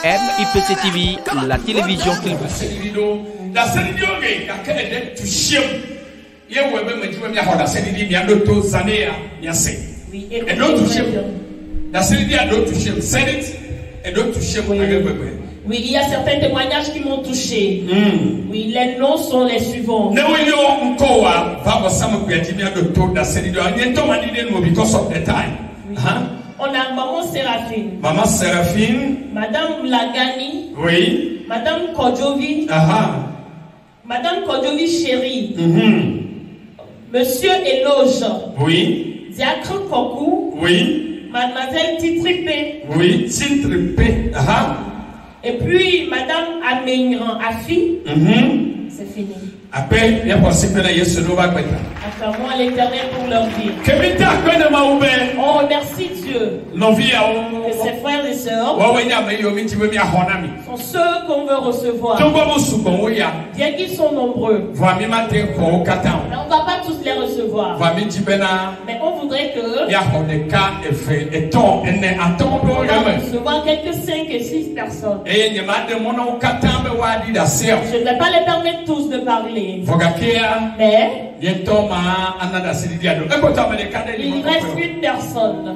MIPC TV, la télévision qu'il vous suit. Oui, il y a certains témoignages qui m'ont touché. Oui, les noms sont les suivants. On a Maman Séraphine. Maman Séraphine. Madame Lagani. Oui. Madame Kodjovi. Madame Kodjovi Chéri. Monsieur Eloge. Oui. Diacre Kokou. Oui. Mademoiselle Titripé. Oui, Titripé. Et puis Madame Améigran Afi. C'est fini. Après, il y a possible que Yesu nous va mettre. Acclamons à l'Éternel pour leur vie. On remercie Dieu. Que ses frères et sœurs sont ceux qu'on veut recevoir. Bien qu'ils sont nombreux. On ne va pas tous les recevoir. Mais on voudrait que on va recevoir quelques 5 et 6 personnes. Je ne vais pas les permettre tous de parler. Mais il reste une personne.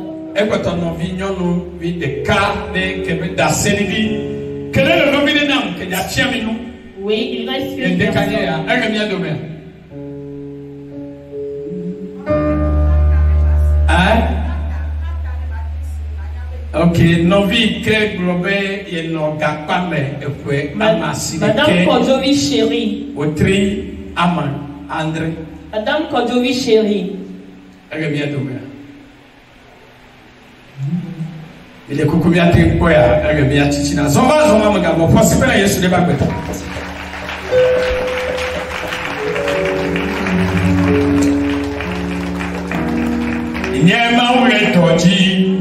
Oui, il reste une personne. Ok, Novi Grobé et Madame Kodjovi Chéri. Otri Aman André. Madame Kodjovi Chéri. Il est coucou bien quoi elle bien titina. Zoma magabo possible Yesu de bagweta. Nyema ule toji.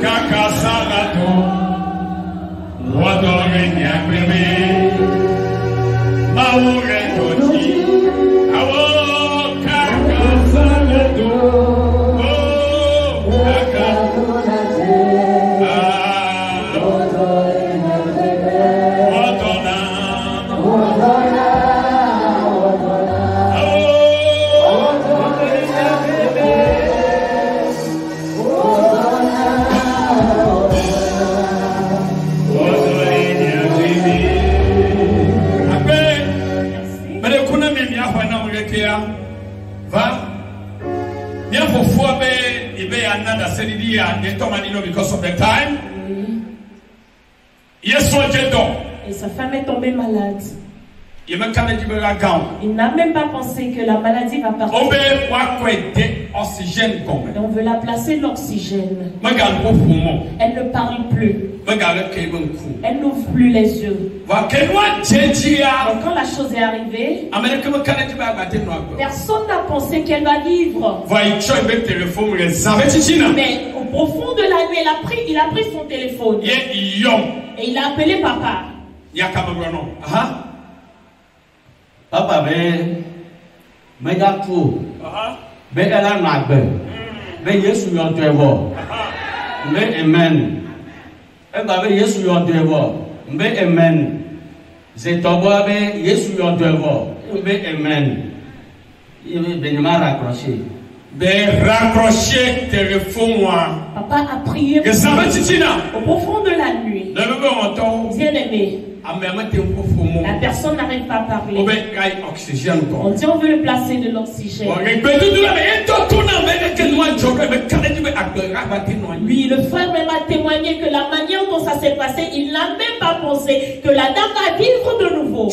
Kaka Sagato, Wadore Nyakbebe, Maure Toji, Awo Kaka Sagato, Oh Kaka, because of the time. Yes, et sa femme est tombée malade. Il n'a même pas pensé que la maladie va partir. Et on veut la placer l'oxygène. Elle ne parle plus. Elle n'ouvre plus les yeux. Donc quand la chose est arrivée, personne n'a pensé qu'elle va vivre. Mais au profond de la nuit, il a pris son téléphone. Et il a appelé papa. Papa me tout be ela nagbe be Yesu yon tevo be amen e ba be Yesu yon tevo be amen ze tobo be Yesu yon tevo be amen il be ma raccrocher téléphone. Papa a prié au profond de la nuit. Bien aimé, la personne n'arrive pas à parler. On dit on veut le placer de l'oxygène. Oui, le frère même a témoigné que la manière dont ça s'est passé, il n'a même pas pensé que la dame va vivre de nouveau.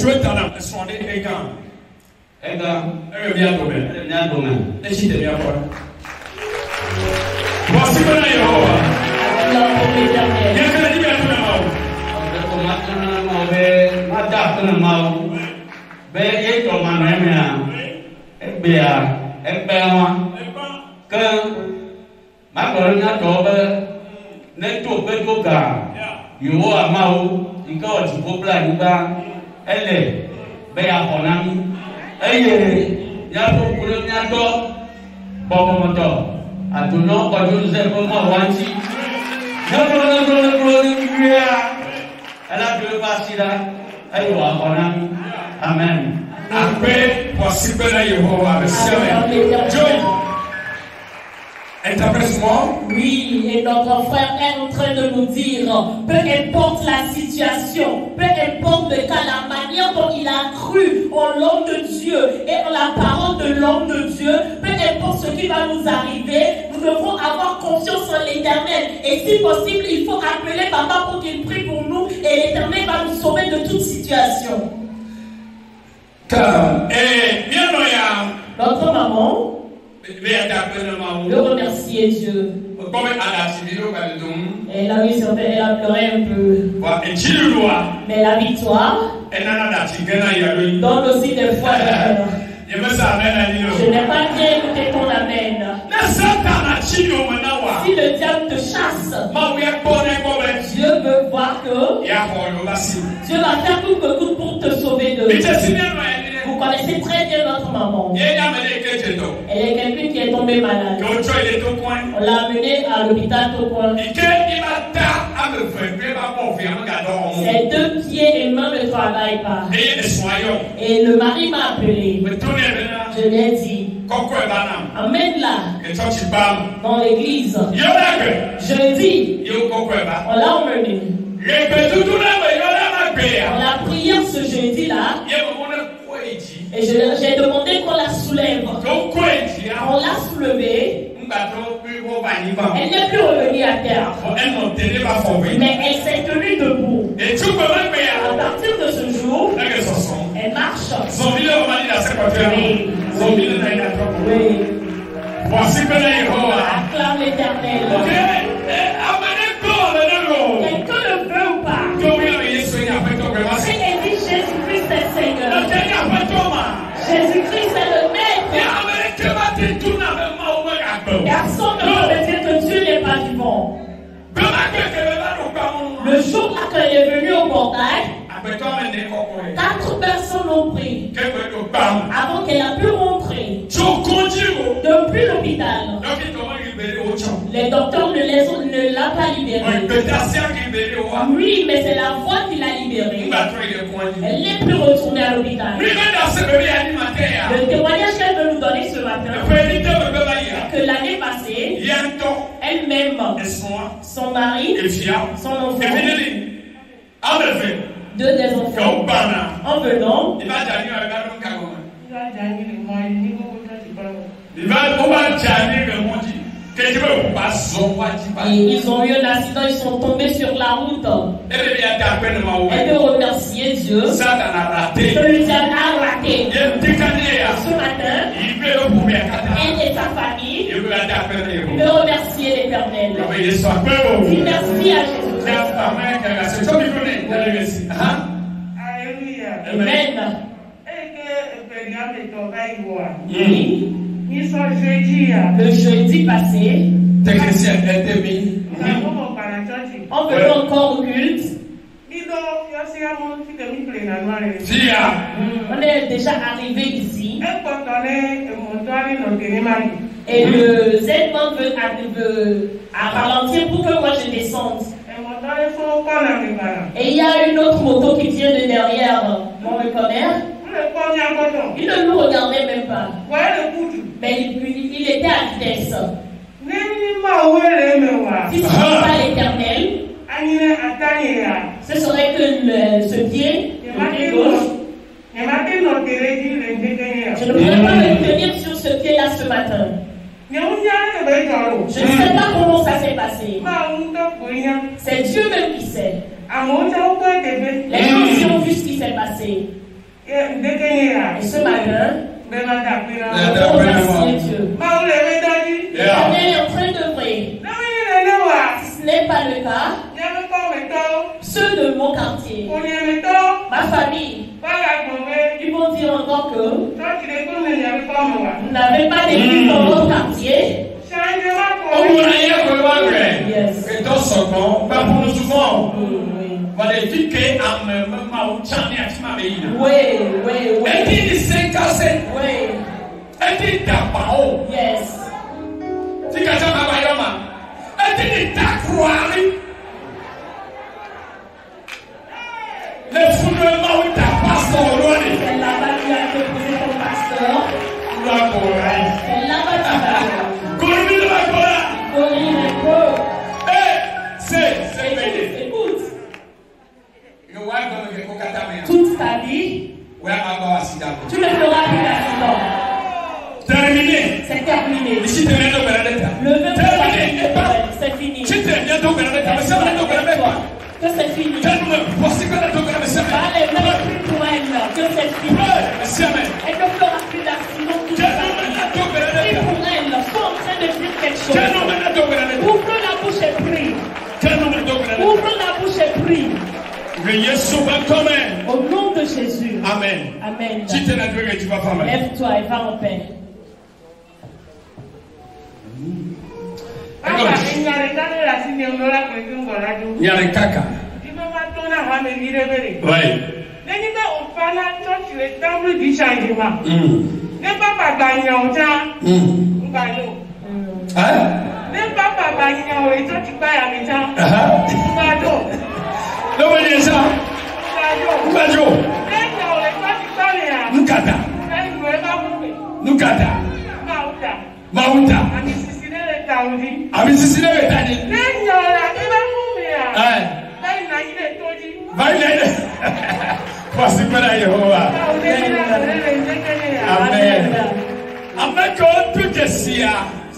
Atunyo kwa Jose kwa wanti. Nabro. Ala dulu pasira. Ayo akonami. Amen. Après, possible na Yehova, Joy. Interprète-moi. Oui, et notre frère est en train de nous dire, peu importe la situation, peu importe le cas, la manière dont il a cru en l'homme de Dieu et en la parole de l'homme de Dieu, peu importe ce qui va nous arriver, nous devons avoir confiance en l'Éternel. Et si possible, il faut appeler Papa pour qu'il prie pour nous et l'Éternel va nous sauver de toute situation. Notre maman de remercier Dieu. Elle a pleuré un peu. Mais la victoire donne aussi des fois de peur. Je n'ai pas bien écouté ton amen. Si le diable te chasse, Dieu veut voir que Dieu va faire tout que tout pour te sauver de lui. Vous connaissez très bien notre maman. Elle est quelqu'un qui est tombé malade. On l'a amenée à l'hôpital Tokoin. Ses 2 pieds et mains ne travaillent pas. Et le mari m'a appelé. Je lui ai dit, emmène-la dans l'église. Jeudi, on l'a emmenée. On l'a prié ce jeudi-là. Et j'ai demandé qu'on la soulève. On l'a soulevée. Elle n'est plus revenue à terre. Mais elle s'est tenue debout. À partir de ce jour, elle marche. Oui. Acclame l'Éternel. Quelqu'un le veut ou pas? Si elle dit Jésus-Christ est Seigneur. Jésus-Christ est le Maître. Personne ne peut dire que Dieu n'est pas vivant. Le jour là qu'elle est venue au portail, 4 personnes l'ont pris avant qu'elle a pu rentrer. Depuis l'hôpital, les docteurs ne l'ont pas libérée. Oui, mais c'est la voix qui l'a libérée. Elle n'est plus retournée à l'hôpital. Le témoignage qu'elle veut nous donner ce matin, que l'année passée, elle-même, son mari, son enfant, 2 des enfants, en venant, et ils ont eu un accident, ils sont tombés sur la route. Elle veut remercier Dieu. Le diable a raté. Ce matin, elle et sa famille veut remercier l'Éternel. Dis merci à Jésus. Amen. Oui. Le jeudi passé, on venait encore au culte. On est déjà arrivé ici. Et le Z-Man veut ralentir pour que moi je descende. Et il y a une autre moto qui vient de derrière mon reconnaît. Il ne nous regardait même pas. Mais il était à vitesse. Si ce n'est pas l'Éternel, ce serait que ce pied, le pied gauche, je ne pourrais pas me tenir sur ce pied-là ce matin. Je ne sais pas comment ça s'est passé. C'est Dieu même qui sait. Les gens ont vu ce qui s'est passé. Et ce matin, on remercie Dieu. L'Éternel est en train d'œuvrer. Si ce n'est pas le cas, ceux de mon quartier, ma famille, ils vont dire encore que vous n'avez pas d'église dans votre quartier. Yes. Yes. Au nom de Jésus. Amen. Amen. Lève-toi et va en paix.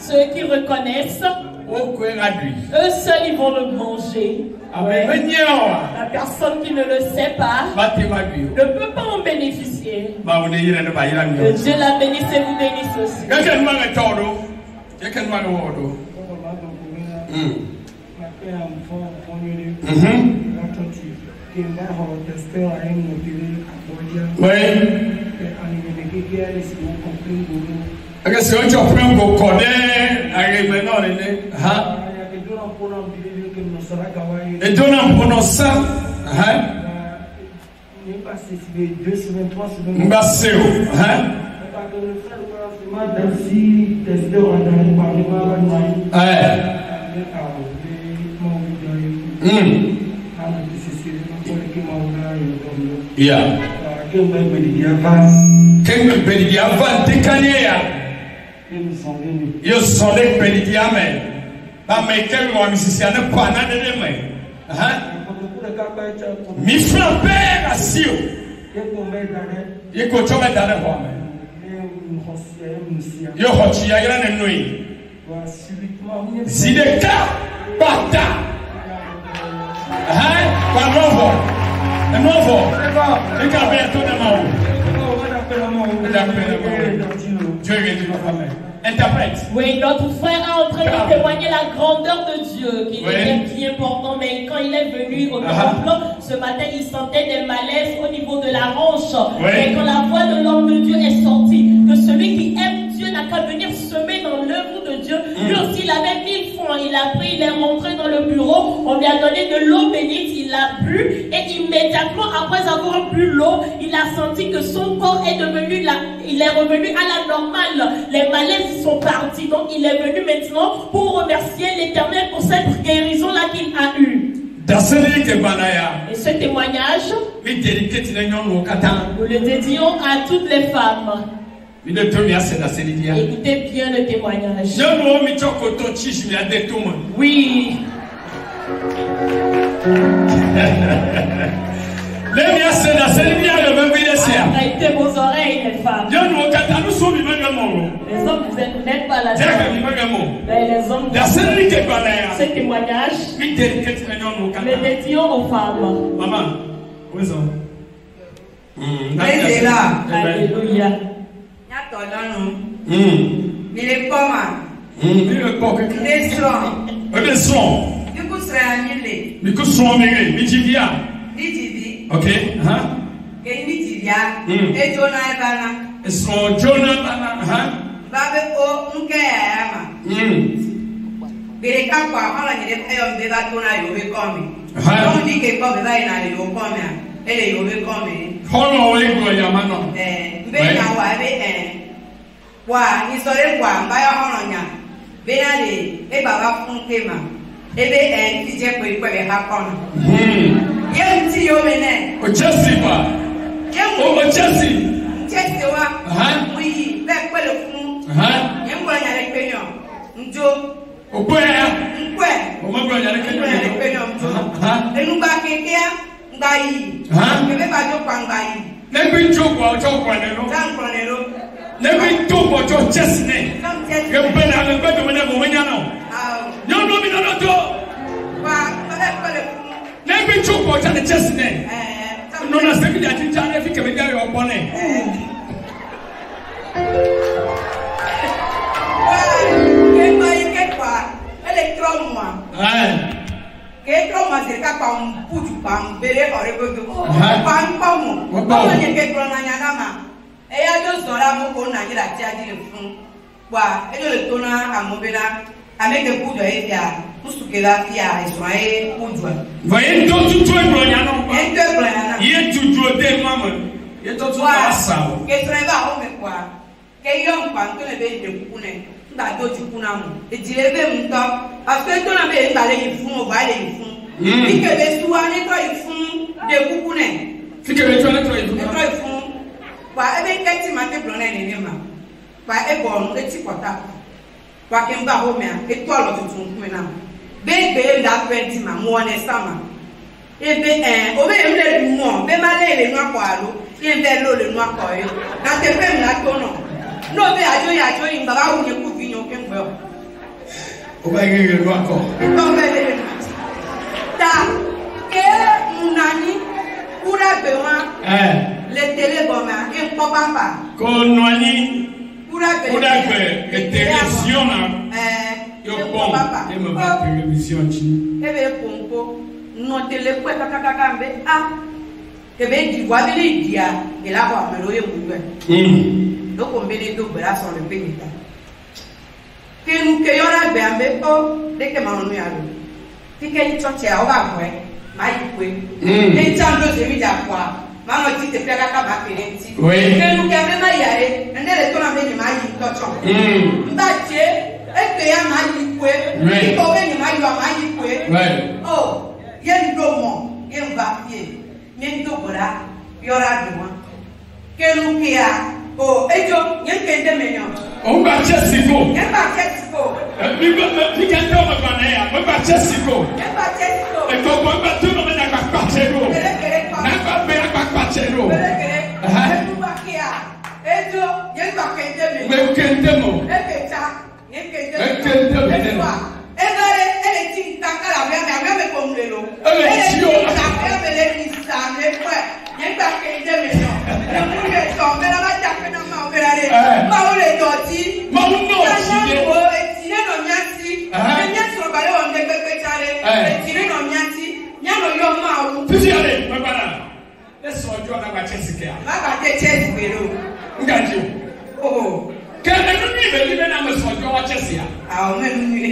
Ceux qui reconnaissent, eux seuls ils vont le manger. Ouais. La personne qui ne le sait pas ne peut pas en bénéficier. Que Dieu la bénisse et vous bénisse aussi. Et donnant pour ça, mi frappé à Sio. Yeko chome dare home. Yo hochi ya ira nenui. Zideka bata. Kwa novo. Novo. Eka beto na mau. Interprète. Oui, notre frère a en train de témoigner la grandeur de Dieu, qui est bien important, mais quand il est venu au temple, ce matin, il sentait des malaises au niveau de la hanche. Et quand la voix de l'homme de Dieu est sortie, que celui qui aime Dieu n'a qu'à venir semer dans l'œuvre de Dieu. Lui aussi, il avait 1000 francs, il a pris, il est rentré dans le bureau, on lui a donné de l'eau bénite, il a bu, et immédiatement après avoir bu l'eau, il a senti que son corps est devenu là, il est revenu à la normale. Les malaises sont partis, donc il est venu maintenant pour remercier l'Éternel pour cette guérison-là qu'il a eue. Et ce témoignage, nous le dédions à toutes les femmes. Écoutez bien le témoignage. Oui. Arrêtez vos oreilles, les femmes. Les hommes, vous n'êtes pas là. Les hommes, ce témoignage, le dédions aux femmes. Maman, où est-ce Alléluia. Ok, Que trop mazerika pa puju pa mbere orego pa mpamu pa nyeke krona nyangama eya do zora mo ko na nyira ti adile fun wa ejo le tona amobena ameke puju efia musukela fia eswae puju voyez tout bronya no ento bronya na ye tuju de mama ye to tu asa ke treva o me kwa ke yo mpa to le be de kune nda do ju kuna mu ejire be mto afi to na be nda le fun o ba le fun fike be suwa ni to ifun de kukune fike be to na to ifun kwa ebe keti ma te brona ni ma kwa e bo eti kota kwa ke mba ho me a e to lo tutun ku na be nda 20 ma mo ne sama ebe o be mle du mo be ma le nu akọ alo ye be lo le nu akọ yo na te pe mi la to no be ajo ya ajo yin baba wu ni ku fi yan ke ngbe o ba ye nu akọ to be le ta ke nani kura be wa le tele boma e po papa ko nani kura be ke télévision na yo bon e me ba télévision chi e be pompo no tele ko kaka mbe e be di wa be le dia e la wa me lo ye mu be do ko mbe le do bra so le be ni ta ke nu ke yora be ambe o de ke ma no ya lo tike ni church ya oba kwe ma ikwe e chando se mi da kwa ma mo ti te pega ka ba parenti ke nu ke me ma ya e ende le to na me ni ma yi to cho mba che e pe ya ma ikwe ti ko be ni ma yo ma ikwe oh ye ndo mo ye mba pie ye ndo bora yora duwa ke nu ke ya oh ejo ye ke de me yo o ba che siko ye ba che siko mi ka to ma ba na ya mo ba che siko e ko ko ba tu no me na ka pa che ro na ka be ka pa che ro ba kia ejo ye ba ke de me ke de mo e ke ta ye ke de me e gare ele tin ta kala me ko mlelo ta me le ni sa me kwa ye ba ke de me no e mu le to me la ba ta ke na ma o bera le ma o le do ti ma o no ti o e ti le no nyasi e nyasi o ba le o nde pepe tare e ti le no nyasi nya no yo ma o tisi ale ma bana e so jo na ba chesike a ba ba te chesi bero ngaji oh ke e no ni be na me so jo wa chesi a o me no ni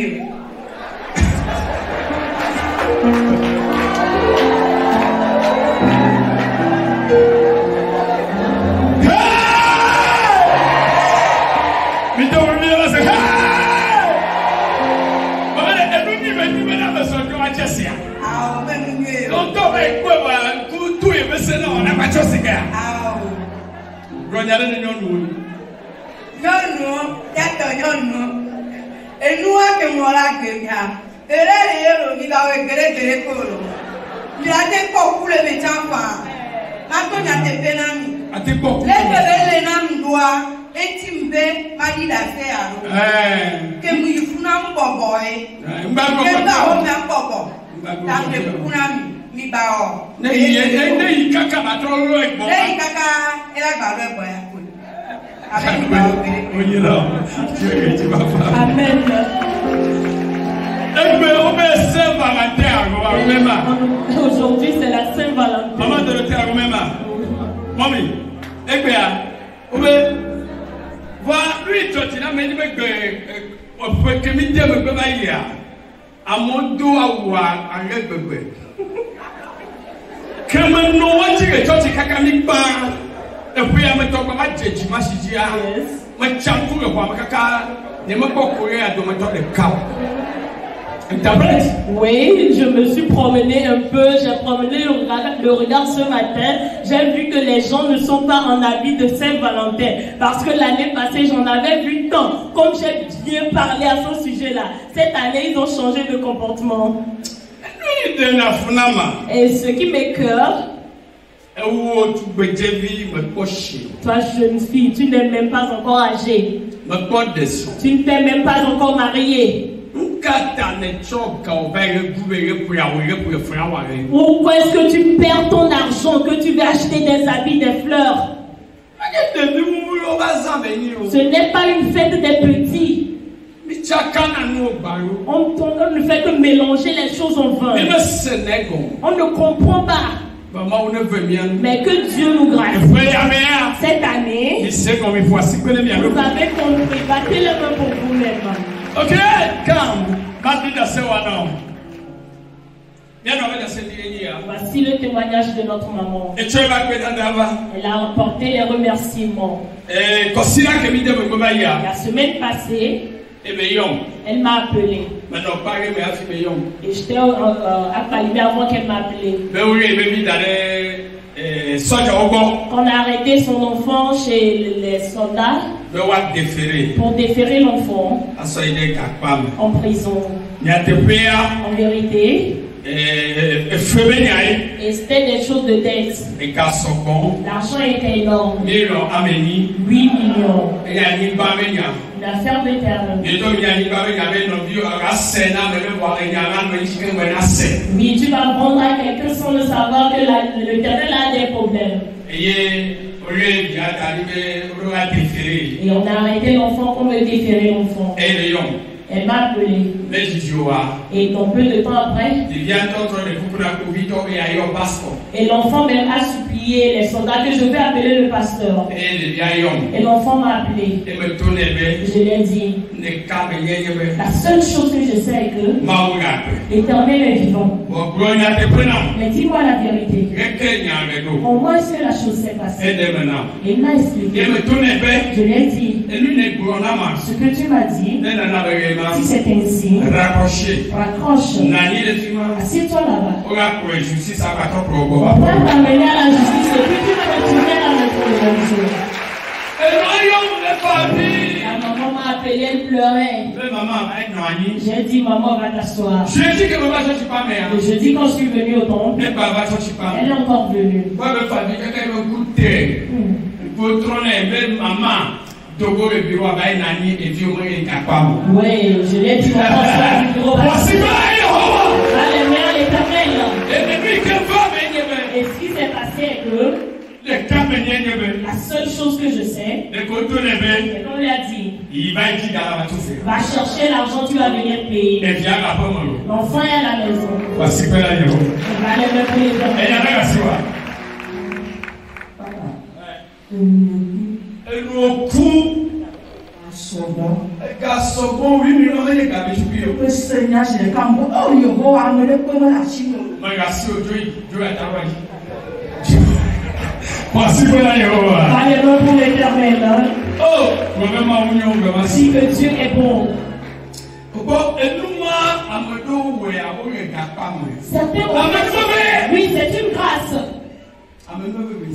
Amen. Aujourd'hui, c'est la Saint-Valentin. Maman de l'hôtel Romain. Mamie, voilà, lui, tu n'as même pas que mi de me baya. A mon dos à voir un bébé. Comme no one to get to Kakami bar. If we are talking about Judge Mashia, my champ to the Wamaka, never go Korea, don't talk the cow. Oui, je me suis promenée un peu, j'ai promené le regard ce matin, j'ai vu que les gens ne sont pas en habit de Saint-Valentin, parce que l'année passée j'en avais vu tant, comme j'ai bien parlé à ce sujet-là. Cette année ils ont changé de comportement. Et ce qui m'écoeure, toi jeune fille, tu n'es même pas encore âgée, tu ne t'es même pas encore mariée. Pourquoi est-ce que tu perds ton argent, que tu veux acheter des habits, des fleurs? Ce n'est pas une fête des petits. On ne fait que mélanger les choses en vain. On ne comprend pas. Mais que Dieu nous gracie. Cette année, vous avez compris. Battez les mains pour vous-même. Ok, calme. Voici le témoignage de notre maman. Elle a emporté les remerciements. La semaine passée, elle m'a appelé. Et j'étais à Palibé avant qu'elle m'appelle. Quand on a arrêté son enfant chez les soldats pour déférer l'enfant en prison. En vérité, et c'était des choses de dette. L'argent était énorme. 8 millions. Une affaire de terre. Oui, tu vas vendre à quelqu'un sans le savoir que l'Éternel a des problèmes. Et on a arrêté l'enfant pour me déférer l'enfant. Elle m'a appelé. Et donc peu de temps après, et l'enfant même a supplié les soldats que je vais appeler le pasteur. Et l'enfant m'a appelé. Je lui ai dit, la seule chose que je sais est que l'Éternel est vivant. Mais dis-moi la vérité. Comment est-ce que la chose s'est passée? Et il m'a expliqué. Je lui ai dit, ce que tu m'as dit, si c'est ainsi, raccroche. Assieds-toi là-bas. On va t'amener à la justice et puis tu vas retourner à notre religion. La maman m'a appelé, elle pleurait. J'ai dit, maman, va t'asseoir. Et je dis, quand je suis venue au temple, elle est encore venue. Oui, je l'ai dit, Alléluia, l'Éternel. Et ce qui s'est passé est que la seule chose que je sais, c'est qu'on lui a dit, va chercher l'argent, tu vas venir payer. L'enfant est à la maison. On va aller me payer. Alléluia pour l'Éternel. Si que Dieu est bon. Oui, c'est une grâce.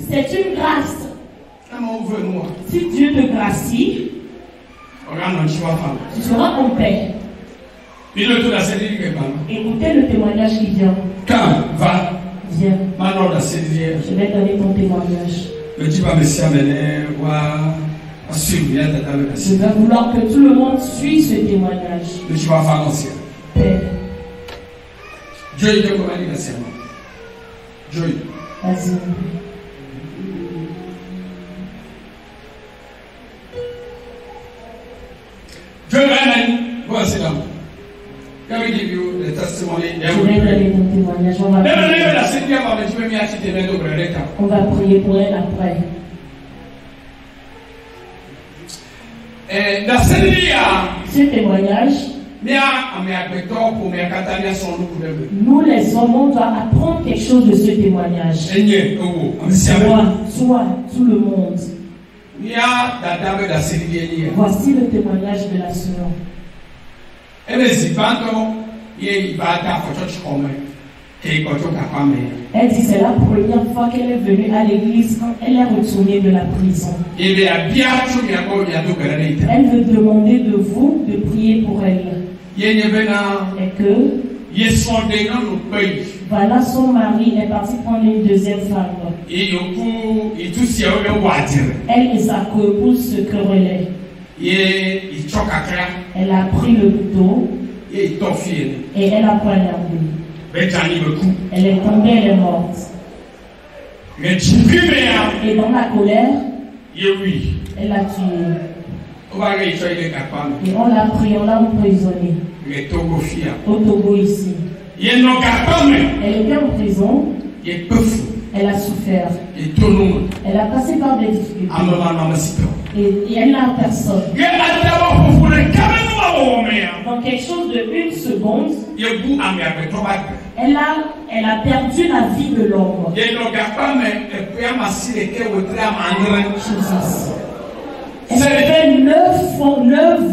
C'est une grâce. Si Dieu te gracie, tu seras en paix. Écoutez le témoignage qui vient. Viens. Je vais donner ton témoignage. Je vais vouloir que tout le monde suive ce témoignage. Paix. Vas-y. Go and sit down. Can we give you the testimony? On va prier pour elle après. Ce témoignage, nous les hommes, on doit apprendre quelque chose de ce témoignage. Toi, tout le monde. Voici le témoignage de la sœur. Elle dit c'est la première fois qu'elle est venue à l'église quand elle est retournée de la prison. Elle veut demander de vous de prier pour elle. Et que voilà, son mari est parti prendre une deuxième femme. Elle et sa copine se querellaient. Elle a pris le couteau et elle a poignardé. Elle est tombée, elle est morte. Et dans la colère, elle a tué. Et on l'a pris, on l'a emprisonné. Au Togo ici. Elle était en prison. Elle a souffert. Elle a passé par des difficultés. Et elle n'a personne. Dans quelque chose de 1 seconde, elle a perdu la vie de l'homme. Elle fait 9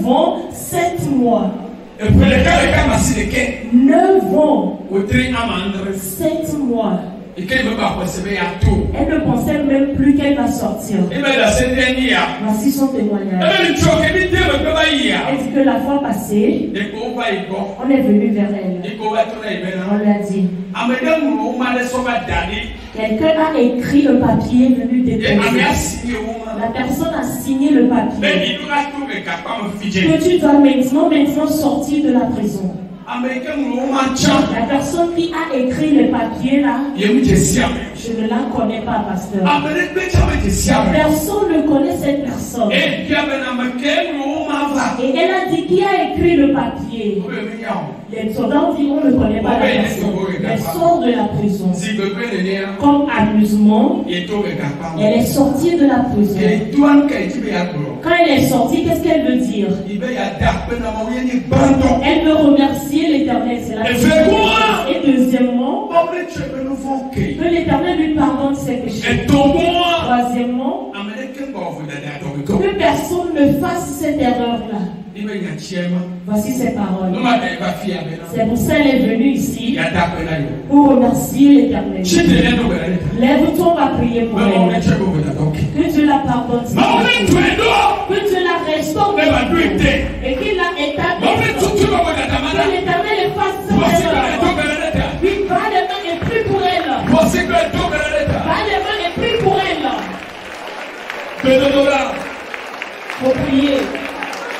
ans, 7 mois. 9 ans, 7 mois. Elle ne pensait même plus qu'elle va sortir. Voici son témoignage. Elle dit que la fois passée, on est venu vers elle. On lui a dit, quelqu'un a écrit le papier venu déposer. La personne a signé le papier. Que tu dois maintenant sortir de la prison. La personne qui a écrit le papier là, je ne la connais pas, pasteur. Personne ne connaît cette personne. Et elle a dit qui a écrit le papier. Les soldats ont dit on ne connaît pas la personne. Elle sort de la prison. Comme amusement, elle est sortie de la prison. Quand elle est sortie, qu'est-ce qu'elle veut dire? Elle veut remercier l'Éternel. C'est la première. Et deuxièmement, que l'Éternel lui pardonne ses péchés. Troisièmement, que personne ne fasse cette erreur-là. Voici ses paroles. C'est pour ça qu'elle est venue ici pour remercier l'Éternel. Lève-toi, on va prier pour elle. Que Dieu la pardonne. Que Dieu la restaure. Et qu'il la établit. Que l'Éternel fasse cette erreur. Puis va les mains et prie pour elle. Va les mains et prie pour elle. Faut prier.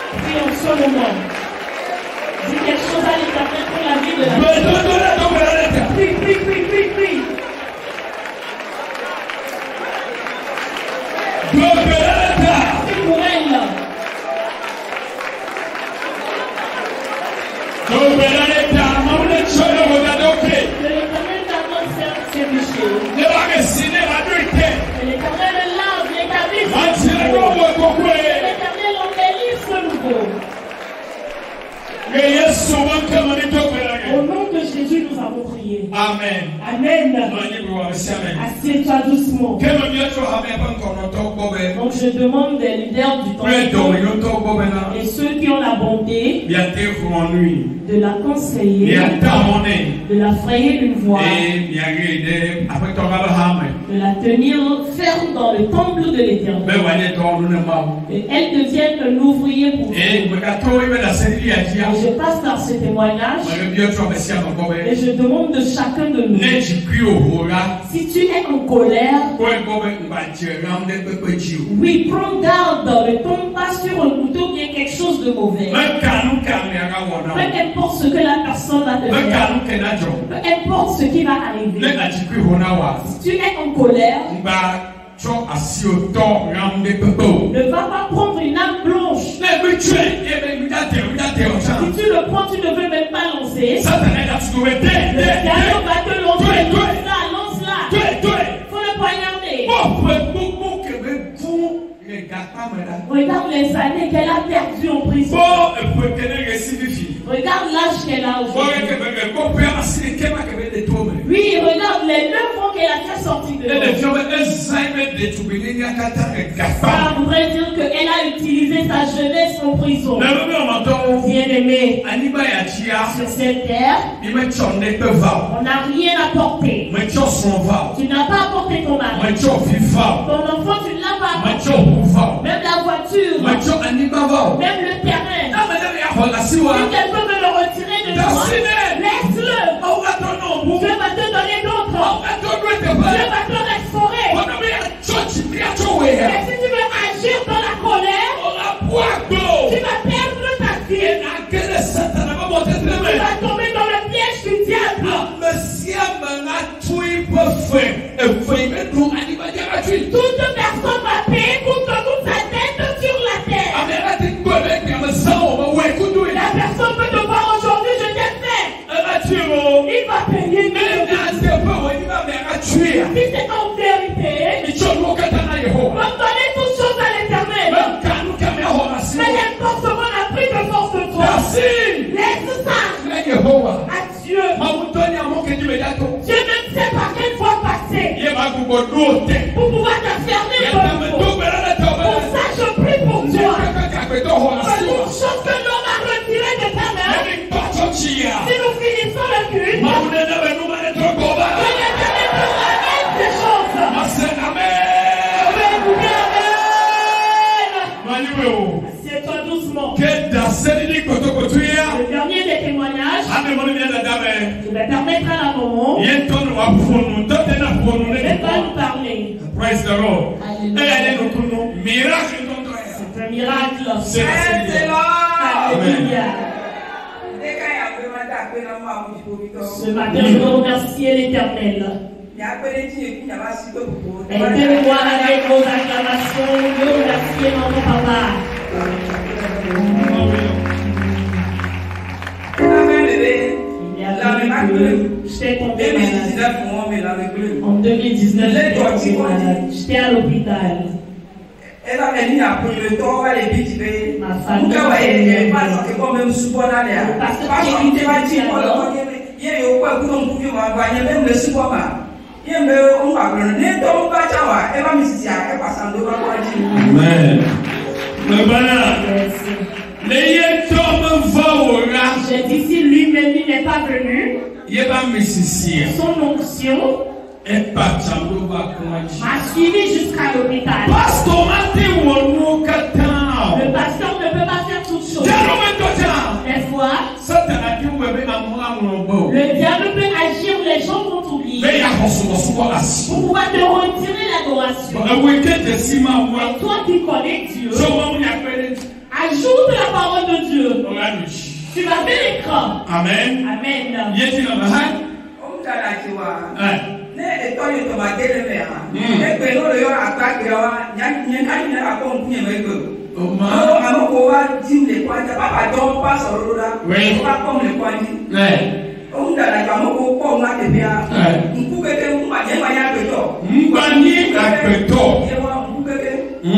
Prie en ce moment. Dis quelque chose à l'Éternel pour la vie de la vie. Prie. Prie pour elle. Que l'Éternel t'annonce ses péchés. Que l'Éternel lave l'établisse. Que l'Éternel embellisse ce nouveau. Au nom de Jésus, nous avons prié. Amen. Assieds-toi doucement. Donc je demande des leaders du temple et ceux qui ont la bonté de la conseiller, de la frayer une voie, de la tenir ferme dans le temple de l'Éternel. Et elle devienne un ouvrier pour vous. Je passe par ce témoignage et je demande de chacun de nous, si tu es en colère, oui, prends garde, ne tombe pas sur un couteau qui est quelque chose de mauvais. Peu importe ce que la personne va te faire, peu importe ce qui va arriver, si tu es en colère, ne va pas prendre une arme blanche. Si tu le prends, tu ne veux même pas lancer. Le diable va te lancer. Lance-la. Faut le poignarder. Regarde les années qu'elle a perdues en prison. Regarde l'âge qu'elle a aujourd'hui. Oui, regarde les 9 ans qu'elle a fait sortir de l'eau. Ça voudrait dire qu'elle a utilisé sa jeunesse en prison. Bien-aimé, sur cette terre, on n'a rien apporté. Tu n'as pas apporté ton mari. Ton enfant, tu ne l'as pas apporté. Même la voiture, même le terrain. Si quelqu'un veut le retirer de toi, laisse-le. Dieu va te donner d'autres. Dieu va te restaurer. Mais si tu veux agir dans la colère, tu vas perdre ta vie. Tu vas tomber dans le piège du diable. Toute personne va payer pour toute sa dette sur la terre. Dieu. Dieu ne sait par quelle voie passer pour pouvoir t'affermer comme il faut. Pour ça, je prie pour toi. Que toute chose que l'homme a retirée de ta main, si nous finissons le culte, que l'Éternel nous ramène ces choses. Assieds-toi doucement. Le dernier des témoignages, je vais permettre à la maman. Elle va nous parler. Praise the Lord. Miracle. C'est un miracle. C'est Alléluia. Ce matin, je veux remercier l'Éternel. Aidez-moi avec vos acclamations. Je veux remercier mon papa. Il y a j'étais tombé malade. En 2019, j'étais tombé malade. J'étais à l'hôpital. Ma famille. J'ai dit si lui-même n'est pas venu, son onction m'a suivi jusqu'à l'hôpital. Le pasteur ne peut pas faire toutes choses. Des fois, le diable peut agir, les gens vont oublier. Pour pouvoir te retirer l'adoration. Et toi qui connais Dieu, ajoute la parole de Dieu. Tu vas faire l'écran. Amen. Amen.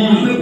Oui.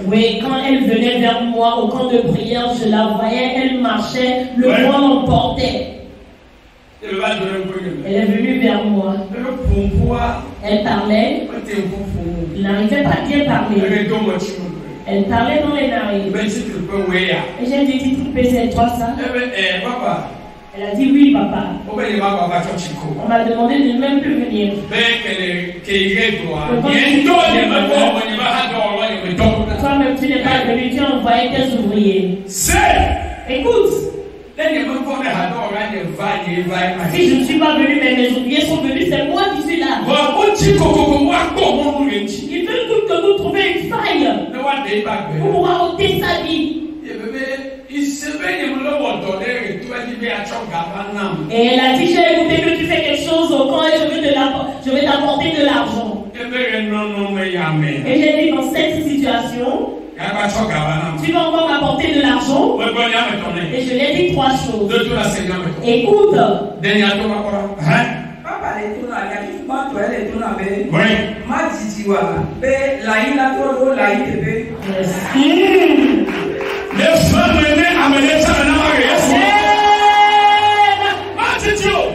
Oui, quand elle venait vers moi au camp de prière, je la voyais, elle marchait, le vent l'emportait. Elle est venue vers moi. Elle parlait. Il n'arrivait pas à bien parler. Elle parlait dans les narines. Et j'ai dit, tu peux c'est toi ça? Elle a dit oui, papa. On m'a demandé de ne même plus venir. Toi-même, tu n'es pas venu, tu as envoyé tes ouvriers. Écoute. Si je ne suis pas venu, mais mes ouvriers sont venus, c'est moi qui suis là. Ils veulent que nous trouvions une faille pour pouvoir ôter sa vie. Et elle a dit, j'ai écouté que tu fais quelque chose au camp et je vais t'apporter de l'argent. Et j'ai dit, dans cette situation, Tu vas encore m'apporter de l'argent. Et je lui ai dit 3 choses. Écoute.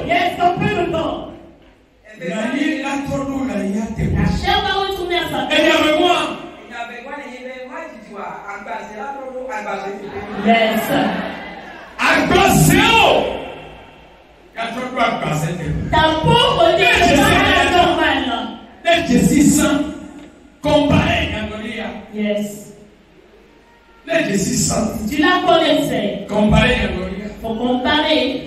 Yes, un peu de temps. La chair va retourner à sa tête. Yes. Ta pauvreté est normale. Yes. Tu la connaissais. Faut comparer.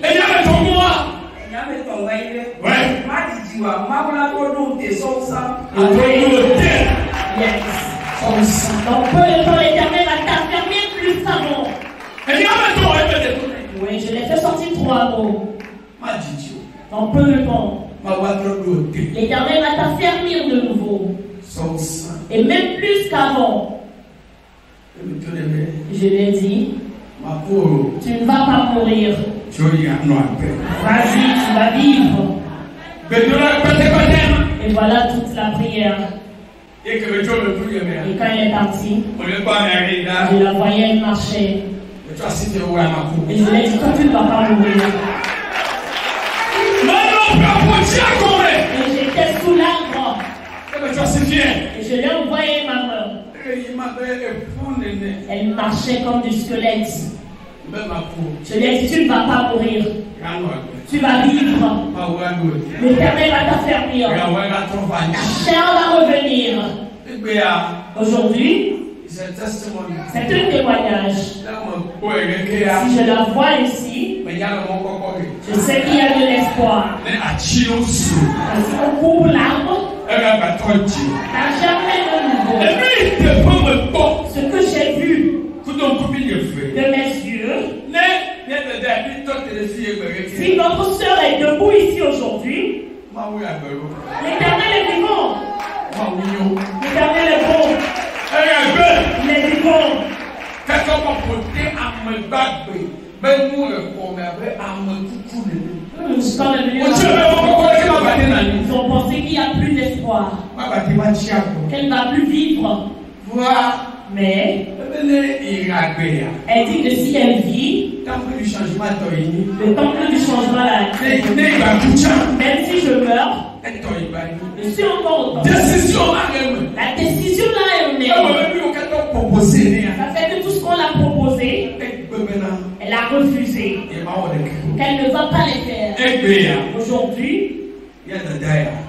Yes. Donc peu de temps l'Éternel va t'affermir plus qu'avant. Oui, je l'ai fait sortir 3 mots. Dans peu de temps, l'Éternel va t'affermir de nouveau. Et même plus qu'avant. Je lui ai dit, tu ne vas pas mourir. Vas-y, tu vas vivre. Et voilà toute la prière. Et quand il est parti, je la voyais marcher. Et je lui ai dit, toi tu ne vas pas mourir. Et j'étais sous l'arbre. Et je lui ai envoyé ma main. Elle marchait comme du squelette. Je lui ai dit, tu ne vas pas mourir. Tu vas vivre. L'Éternel va t'affermir. La chair va revenir. Aujourd'hui, c'est un témoignage. Si je la vois ici, je sais qu'il y a de l'espoir. Si on coupe l'arbre, la chair est de nouveau. Ce que j'ai vu de mes yeux, si notre soeur est debout ici aujourd'hui, l'Éternel est vivant. L'Éternel est bon. Il est vivant. Ils ont pensé qu'il n'y a plus d'espoir, qu'elle ne va plus vivre. Mais elle dit que si elle vit, le temple du changement là, même si je meurs, je suis encore au temple. La décision là est honnête. Ça fait que tout ce qu'on l'a proposé, elle a refusé. Qu'elle ne va pas les faire. Aujourd'hui,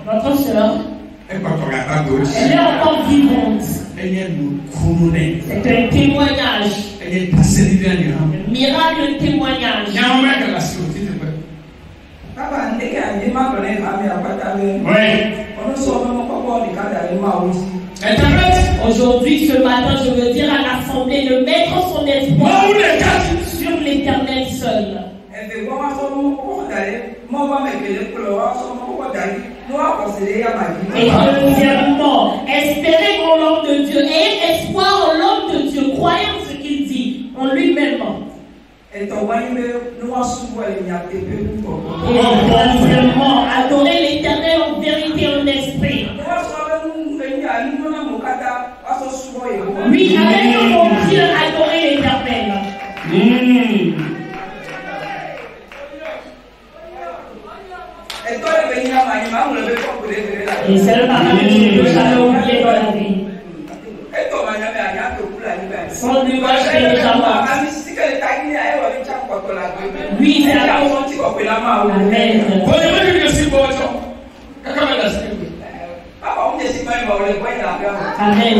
notre soeur, elle est encore vivante. C'est un témoignage. Un miracle témoignage. Aujourd'hui, ce matin, je veux dire à l'Assemblée de mettre son espoir sur l'Éternel seul. Et deuxièmement, espérer en l'homme de Dieu et espoir en l'homme de Dieu, croyant ce qu'il dit en lui-même. Et troisièmement, adorer l'Éternel en vérité en esprit. Oui, avec mon Dieu, adorer l'Éternel. Et c'est le partage que j'avais oublié dans la vie. Son nuage est déjà mort. Oui, c'est la Amen. Amen.